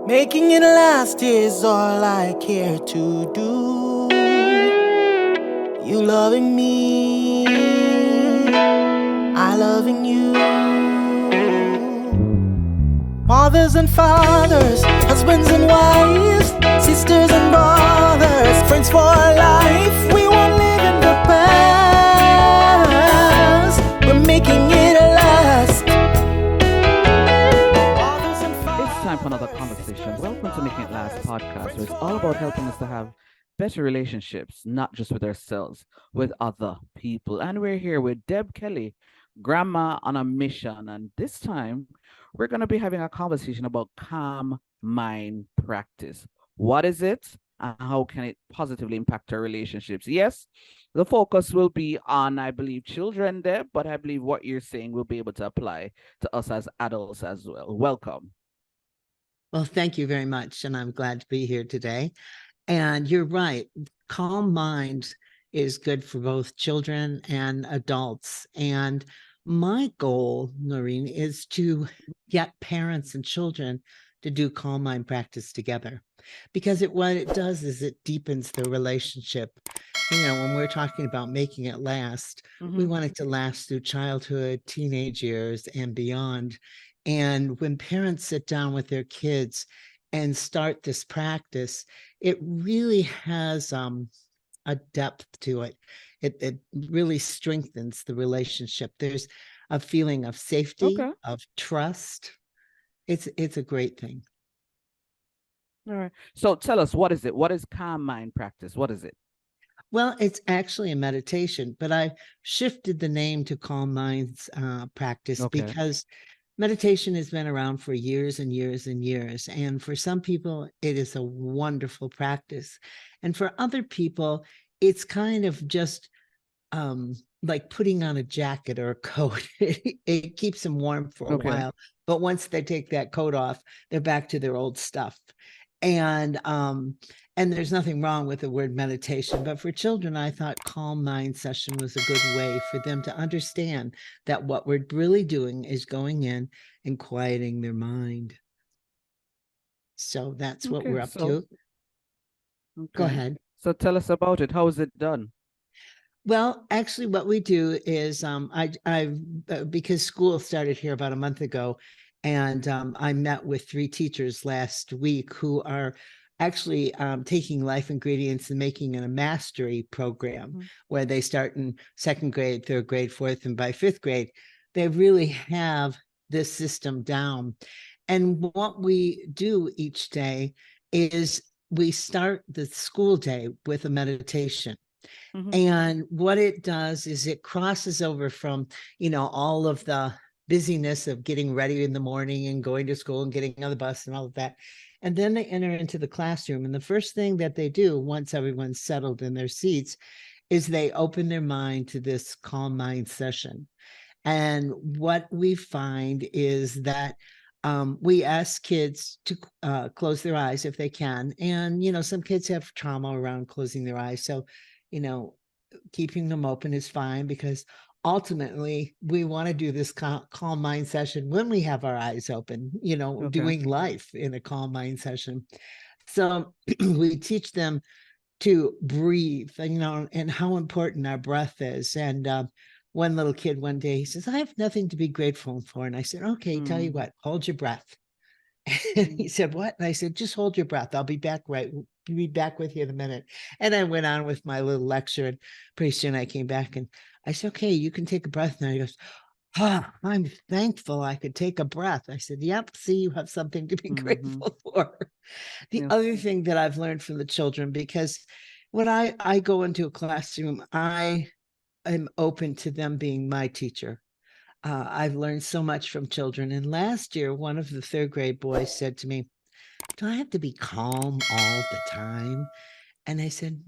Making it last is all I care to do. You loving me, I loving you. Mothers and fathers, husbands and wives, sisters and brothers, friends for life. We won't live in the past. We're making it last. It's time for another conversation. Welcome to Making It Last podcast, where it's all about helping us to have better relationships, not just with ourselves, with other people. And we're here with Deb Kelly, grandma on a mission. And this time, we're going to be having a conversation about calm mind practice. What is it? And how can it positively impact our relationships? Yes, the focus will be on, I believe, children, Deb, but I believe what you're saying will be able to apply to us as adults as well. Welcome. Well, thank you very much. And I'm glad to be here today. And you're right. Calm mind is good for both children and adults. And my goal, Noreen, is to get parents and children to do calm mind practice together. Because what it does is it deepens the relationship. When we're talking about making it last, we want it to last through childhood, teenage years, and beyond. And when parents sit down with their kids and start this practice, it really has a depth to it. It really strengthens the relationship. There's a feeling of safety, of trust. It's a great thing. All right. So tell us, what is it? What is calm mind practice? What is it? Well, it's actually a meditation, but I shifted the name to Calm Minds practice because meditation has been around for years and years and years. And for some people, it is a wonderful practice. And for other people, it's kind of just like putting on a jacket or a coat. It keeps them warm for a while. But once they take that coat off, they're back to their old stuff. And there's nothing wrong with the word meditation, but for children, I thought calm mind session was a good way for them to understand that what we're really doing is going in and quieting their mind. So that's what we're up to. Go ahead. So tell us about it. How is it done? Well, actually, what we do is because school started here about a month ago, and I met with 3 teachers last week who are actually taking life ingredients and making it a mastery program where they start in 2nd grade, 3rd grade, 4th, and by 5th grade, they really have this system down. And what we do each day is we start the school day with a meditation. And what it does is it crosses over from, all of the busyness of getting ready in the morning and going to school and getting on the bus and all of that. And then they enter into the classroom. And the first thing that they do once everyone's settled in their seats is they open their mind to this calm mind session. And what we find is that we ask kids to close their eyes if they can. And, some kids have trauma around closing their eyes. So, keeping them open is fine because ultimately we want to do this calm mind session when we have our eyes open, doing life in a calm mind session. So we teach them to breathe, and how important our breath is. And one little kid one day, he says, I have nothing to be grateful for. And I said, okay, tell you what, hold your breath. And he said, what? And I said, just hold your breath. I'll be back be back with you in a minute. And I went on with my little lecture, and pretty soon I came back and I said, okay, you can take a breath now. He goes, I'm thankful I could take a breath. I said, yep, see, you have something to be grateful for. The other thing that I've learned from the children, because when I go into a classroom, I am open to them being my teacher. I've learned so much from children. And last year, one of the 3rd grade boys said to me, do I have to be calm all the time? And I said,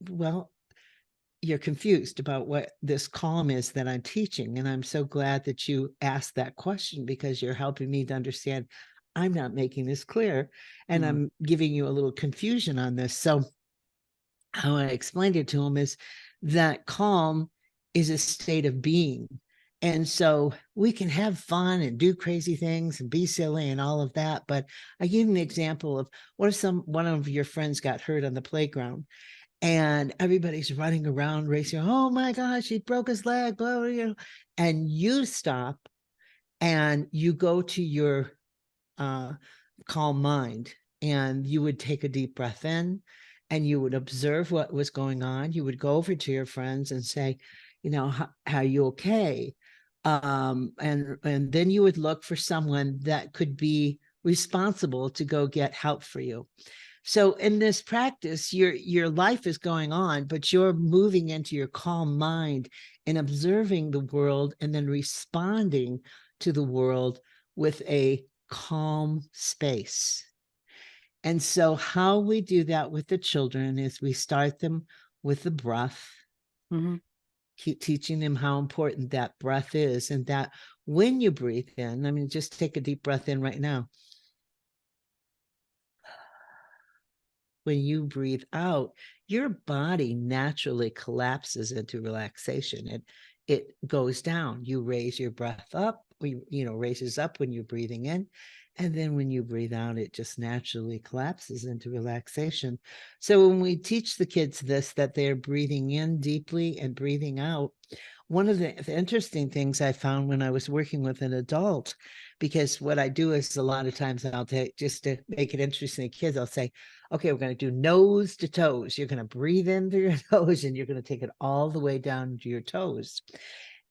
well, you're confused about what this calm is that I'm teaching. And I'm so glad that you asked that question because you're helping me to understand I'm not making this clear and I'm giving you a little confusion on this. So how I explained it to him is that calm is a state of being. And so we can have fun and do crazy things and be silly and all of that. But I give you an example of what if one of your friends got hurt on the playground and everybody's running around racing. Oh my gosh, he broke his leg, blah, blah, you know, and you stop and you go to your calm mind, and you would take a deep breath in and you would observe what was going on. You would go over to your friends and say, you know, how are you okay? And then you would look for someone that could be responsible to go get help for you. So in this practice, your life is going on, but you're moving into your calm mind and observing the world and then responding to the world with a calm space. And so how we do that with the children is we start them with the breath, keep teaching them how important that breath is, and that when you breathe in, I mean, just take a deep breath in right now. When you breathe out, your body naturally collapses into relaxation. It goes down. You raise your breath up, raises up when you're breathing in. And then when you breathe out, it just naturally collapses into relaxation. So when we teach the kids this, that they're breathing in deeply and breathing out, one of the interesting things I found when I was working with an adult, because what I do is a lot of times I'll take, just to make it interesting to kids, I'll say, okay, we're going to do nose to toes. You're going to breathe in through your nose and you're going to take it all the way down to your toes.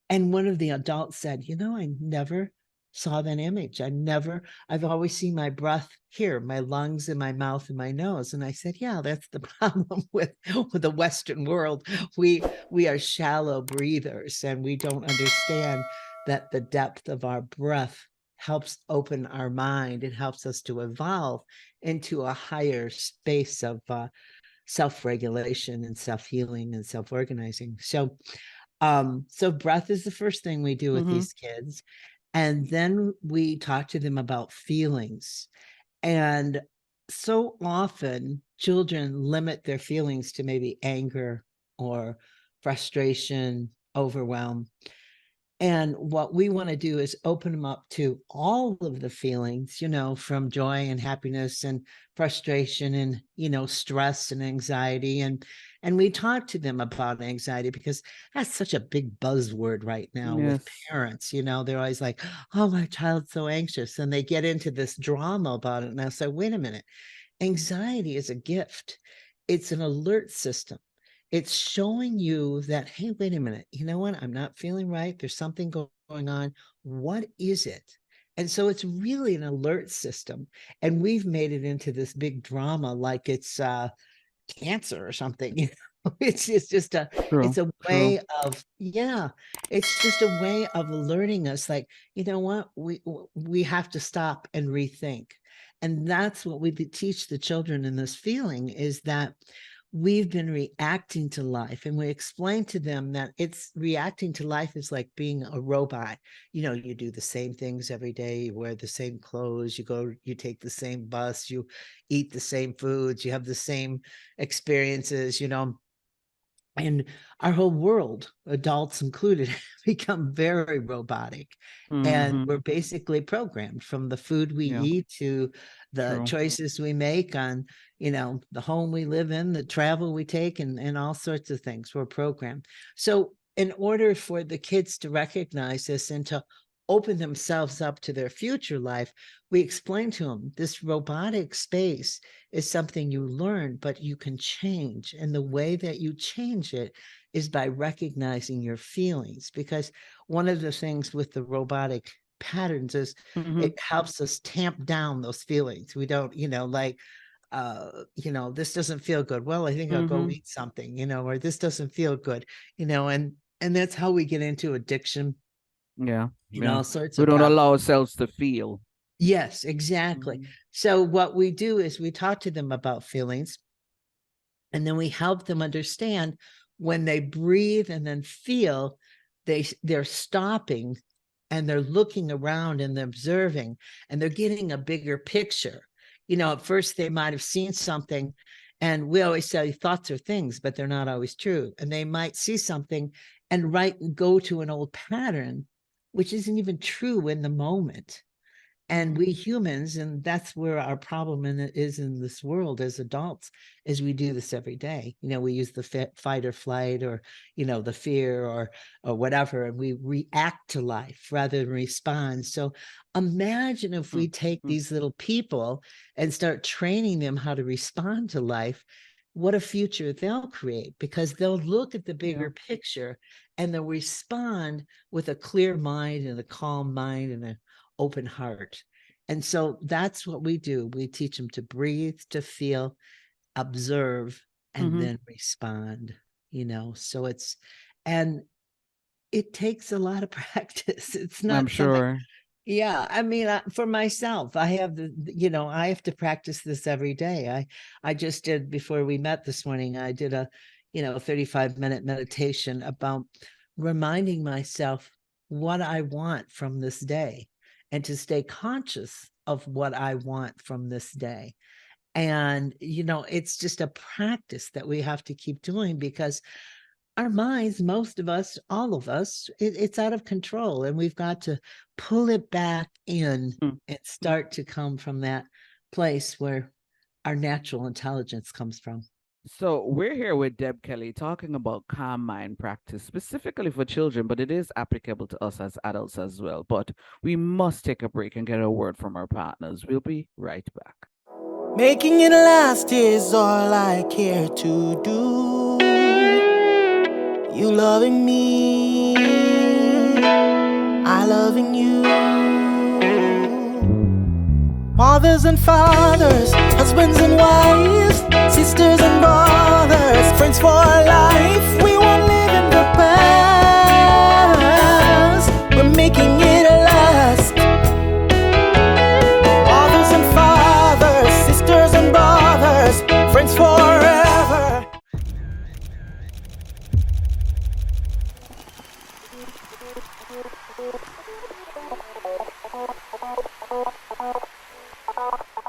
And one of the adults said, you know, I never saw that image. I've always seen my breath here, my lungs and my mouth and my nose. And I said, yeah, that's the problem with the Western world. We are shallow breathers, and we don't understand that the depth of our breath helps open our mind. It helps us to evolve into a higher space of self-regulation and self-healing and self-organizing. So breath is the first thing we do with these kids. And then we talk to them about feelings. And so often children limit their feelings to maybe anger or frustration, overwhelm. And what we want to do is open them up to all of the feelings, you know, from joy and happiness and frustration and, you know, stress and anxiety. And we talk to them about anxiety because that's such a big buzzword right now with parents. You know, they're always like, oh, my child's so anxious. And they get into this drama about it. And I say, wait a minute, anxiety is a gift. It's an alert system. It's showing you that, hey, wait a minute, you know what? I'm not feeling right. There's something going on. What is it? And so it's really an alert system. And we've made it into this big drama like it's cancer or something. You know? It's just a way of, it's just a way of alerting us like, you know what? We have to stop and rethink. And that's what we teach the children in this feeling, is that we've been reacting to life, and we explain to them that it's reacting to life is like being a robot. You know, you do the same things every day, you wear the same clothes, you take the same bus, you eat the same foods, you have the same experiences, you know. And our whole world, adults included, become very robotic. And we're basically programmed from the food we eat to the choices we make on, you know, the home we live in, the travel we take, and all sorts of things. We're programmed. So in order for the kids to recognize this and to open themselves up to their future life, we explain to them this robotic space is something you learn, but you can change. And the way that you change it is by recognizing your feelings. Because one of the things with the robotic patterns is it helps us tamp down those feelings. We don't, you know, like, you know, this doesn't feel good. Well, I think I'll go eat something, you know, or this doesn't feel good, you know, and that's how we get into addiction. You know, all sorts of we don't problems. allow ourselves to feel. Yes, exactly. So what we do is we talk to them about feelings, and then we help them understand when they breathe and then feel, they're stopping and they're looking around and they're observing and they're getting a bigger picture. You know, at first they might have seen something, and we always say thoughts are things, but they're not always true. And they might see something and go to an old pattern which isn't even true in the moment. And we humans, and that's where our problem is in this world as adults, is we do this every day. We use the fight or flight, or, the fear or whatever, and we react to life rather than respond. So imagine if we take these little people and start training them how to respond to life, what a future they'll create, because they'll look at the bigger picture and they'll respond with a clear mind and a calm mind and an open heart. And so that's what we do. We teach them to breathe, to feel, observe, and then respond, so and it takes a lot of practice. It's not I'm sure. Yeah, I mean, for myself, I have I have to practice this every day. I just did, before we met this morning, I did a 35-minute meditation about reminding myself what I want from this day, and to stay conscious of what I want from this day. And it's just a practice that we have to keep doing, because our minds, most of us, all of us, it's out of control, and we've got to pull it back in and start to come from that place where our natural intelligence comes from. So we're here with Deb Kelly talking about calm mind practice, specifically for children, but it is applicable to us as adults as well. But we must take a break and get a word from our partners. We'll be right back. Making it last is all I care to do. You loving me, I loving you. Mothers and fathers, husbands and wives, sisters and brothers, friends for life. We won't live in the past, we're making it last. Mothers and fathers, sisters and brothers, friends forever.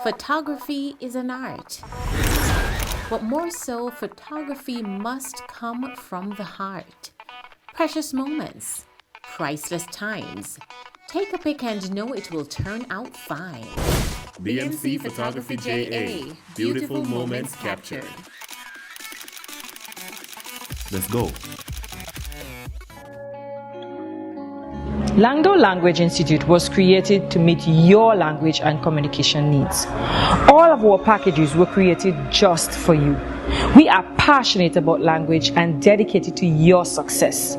Photography is an art, but more so, photography must come from the heart. Precious moments, priceless times. Take a pic and know it will turn out fine. BMC Photography JA, beautiful moments captured. Let's go. Langdo Language Institute was created to meet your language and communication needs. All of our packages were created just for you. We are passionate about language and dedicated to your success.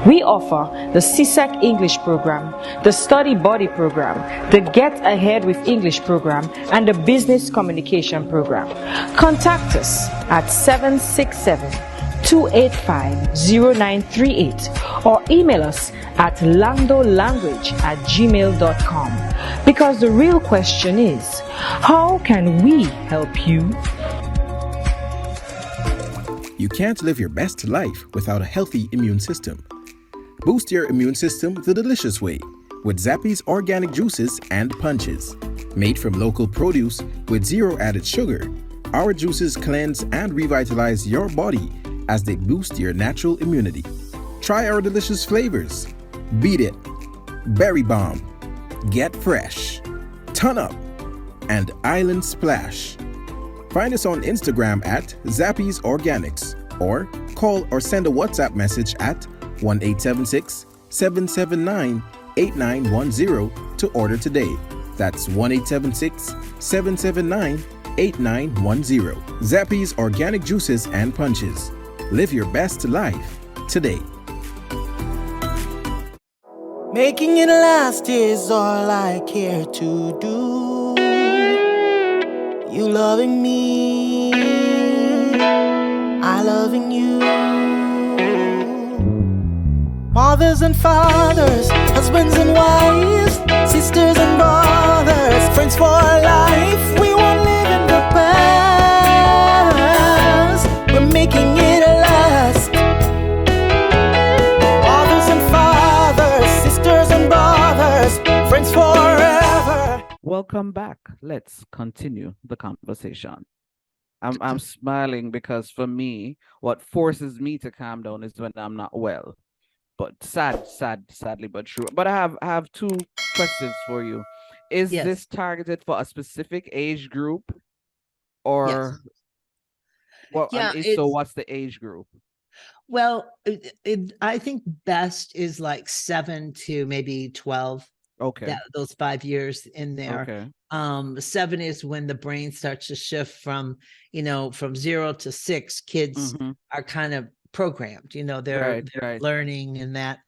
We offer the CSEC English program, the Study Buddy program, the Get Ahead with English program, and the Business Communication program. Contact us at 767-285-0938 or email us at langdolanguage@gmail.com, because the real question is, how can we help you? You can't live your best life without a healthy immune system. Boost your immune system the delicious way with Zappy's organic juices and punches. Made from local produce with zero added sugar, our juices cleanse and revitalize your body as they boost your natural immunity. Try our delicious flavors: Beat It, Berry Bomb, Get Fresh, Ton Up, and Island Splash. Find us on Instagram at Zappy's Organics, or call or send a WhatsApp message at 1-876-779-8910 to order today. That's 1-876-779-8910. Zappy's Organic Juices and Punches. Live your best life today. Making it last is all I care to do. You loving me, I loving you. Mothers and fathers, husbands and wives, sisters and brothers, friends for life. We won't live in the past, we're making it last. Mothers and fathers, sisters and brothers, friends forever. Welcome back. Let's continue the conversation. I'm smiling because for me, what forces me to calm down is when I'm not well. but sadly but true. But I have two questions for you. Is Yes. this targeted for a specific age group, Yes. or what? And Yeah, if so, it's what's the age group? well, I think best is like 7 to maybe 12. Okay. That those 5 years in there. Okay. 7 is when the brain starts to shift from, from 0 to 6. Kids Mhm. are kind of programmed, they're Right. Right. learning and that,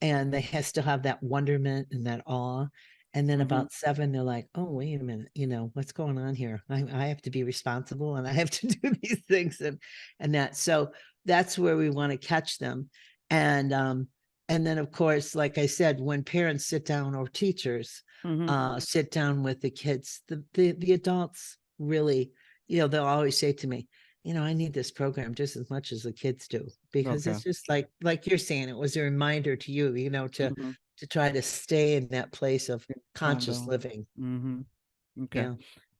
and they still have that wonderment and that awe. And then Mhm. about 7, they're like, oh, wait a minute, what's going on here? I have to be responsible and I have to do these things and that. So that's where we want to catch them. And then of course, like I said, when parents sit down or teachers Mhm. sit down with the kids, the adults really, they'll always say to me, I need this program just as much as the kids do, because Okay. it's just like you're saying, it was a reminder to you, Mhm. to try to stay in that place of Calm conscious down. living. Mhm. Okay.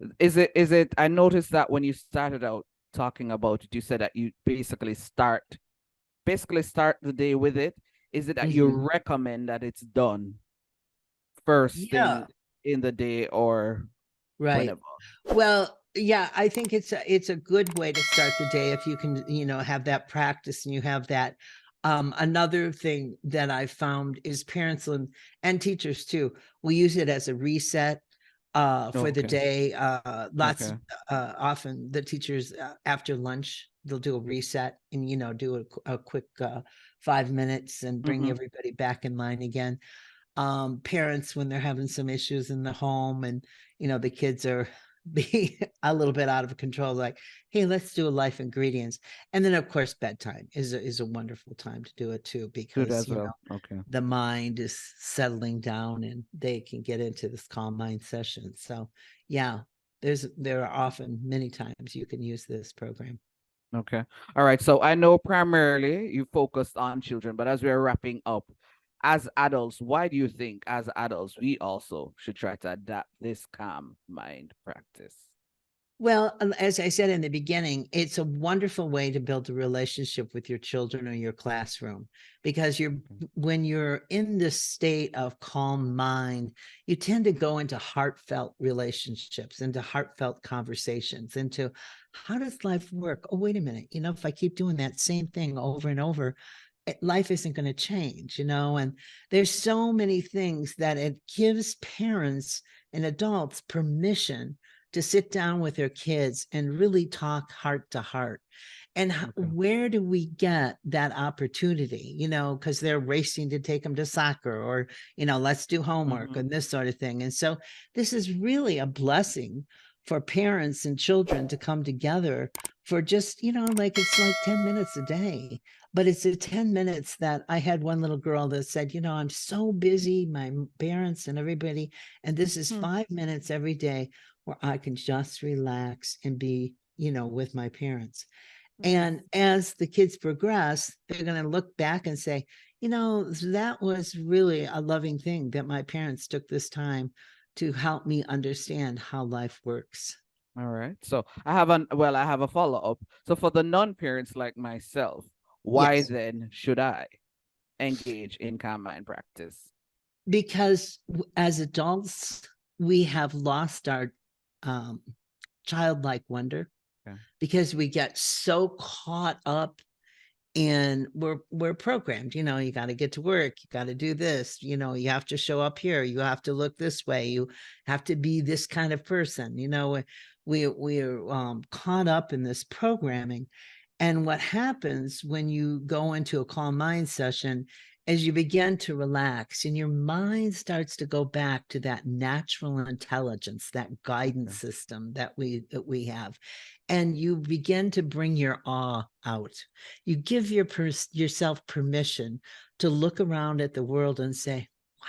Yeah. Is it I noticed that when you started out talking about it, you said that you basically start the day with it. Is it that you Mhm. recommend that it's done first Yeah. thing in the day or Right. whenever? Well, yeah, I think it's a good way to start the day if you can, have that practice and you have that. Another thing that I found is parents and teachers too. We use it as a reset for the Okay. day. Okay. Often the teachers after lunch, they'll do a reset and, do a quick 5 minutes and bring Mhm. everybody back in line again. Parents, when they're having some issues in the home and the kids are being a little bit out of control, like, hey, let's do a life ingredients. And then of course bedtime is a wonderful time to do it too, Good because as well. Okay. the mind is settling down and they can get into this calm mind session. So yeah, there are often many times you can use this program. Okay. All right. So I know primarily you focused on children, but as we're wrapping up, as adults, why do you think as adults we also should try to adapt this calm mind practice? Well, as I said in the beginning, it's a wonderful way to build a relationship with your children or your classroom, because when you're in this state of calm mind, you tend to go into heartfelt relationships, into heartfelt conversations, into how does life work? Oh, wait a minute. If I keep doing that same thing over and over, life isn't going to change, and there's so many things that it gives parents and adults permission to sit down with their kids and really talk heart to heart. And where do we get that opportunity? Because they're racing to take them to soccer or, let's do homework and this sort of thing. And so this is really a blessing for parents and children to come together for just, it's like 10 minutes a day. But it's the 10 minutes that I had one little girl that said, I'm so busy, my parents and everybody, and this is 5 minutes every day where I can just relax and be, with my parents. And as the kids progress, they're going to look back and say, that was really a loving thing that my parents took this time to help me understand how life works. All right. So I have a follow-up. So for the non-parents like myself, why Yes. then should I engage in calm mind practice? Because as adults, we have lost our childlike wonder. Okay. Because we get so caught up and we're programmed, you got to get to work, you got to do this, you have to show up here, you have to look this way, you have to be this kind of person, we're caught up in this programming. And what happens when you go into a calm mind session is you begin to relax and your mind starts to go back to that natural intelligence, that guidance system that we have. And you begin to bring your awe out. You give yourself permission to look around at the world and say, wow,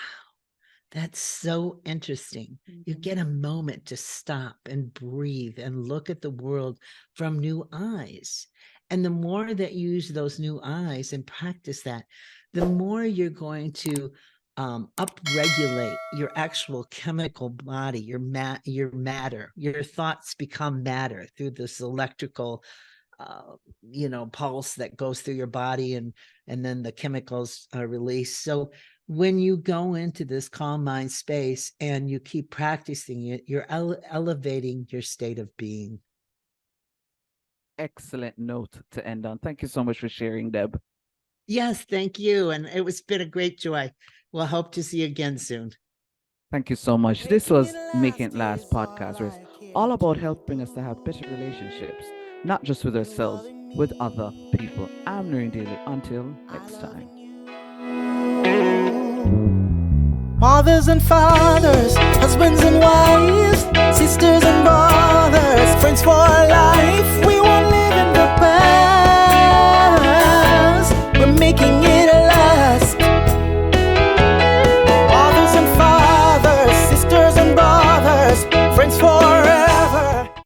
that's so interesting. You get a moment to stop and breathe and look at the world from new eyes. And the more that you use those new eyes and practice that, the more you're going to upregulate your actual chemical body, your matter. Your thoughts become matter through this electrical pulse that goes through your body, and and then the chemicals are released. So when you go into this calm mind space and you keep practicing it, you're elevating your state of being. Excellent note to end on. Thank you so much for sharing, Deb. Yes, thank you. And it's been a great joy. We'll hope to see you again soon. Thank you so much. This was Making It Last podcast, where it's all about helping us to have better relationships, not just with ourselves, with other people. I'm Noreen Daly. Until next time. Mothers and fathers, husbands and wives, sisters and brothers, friends for life.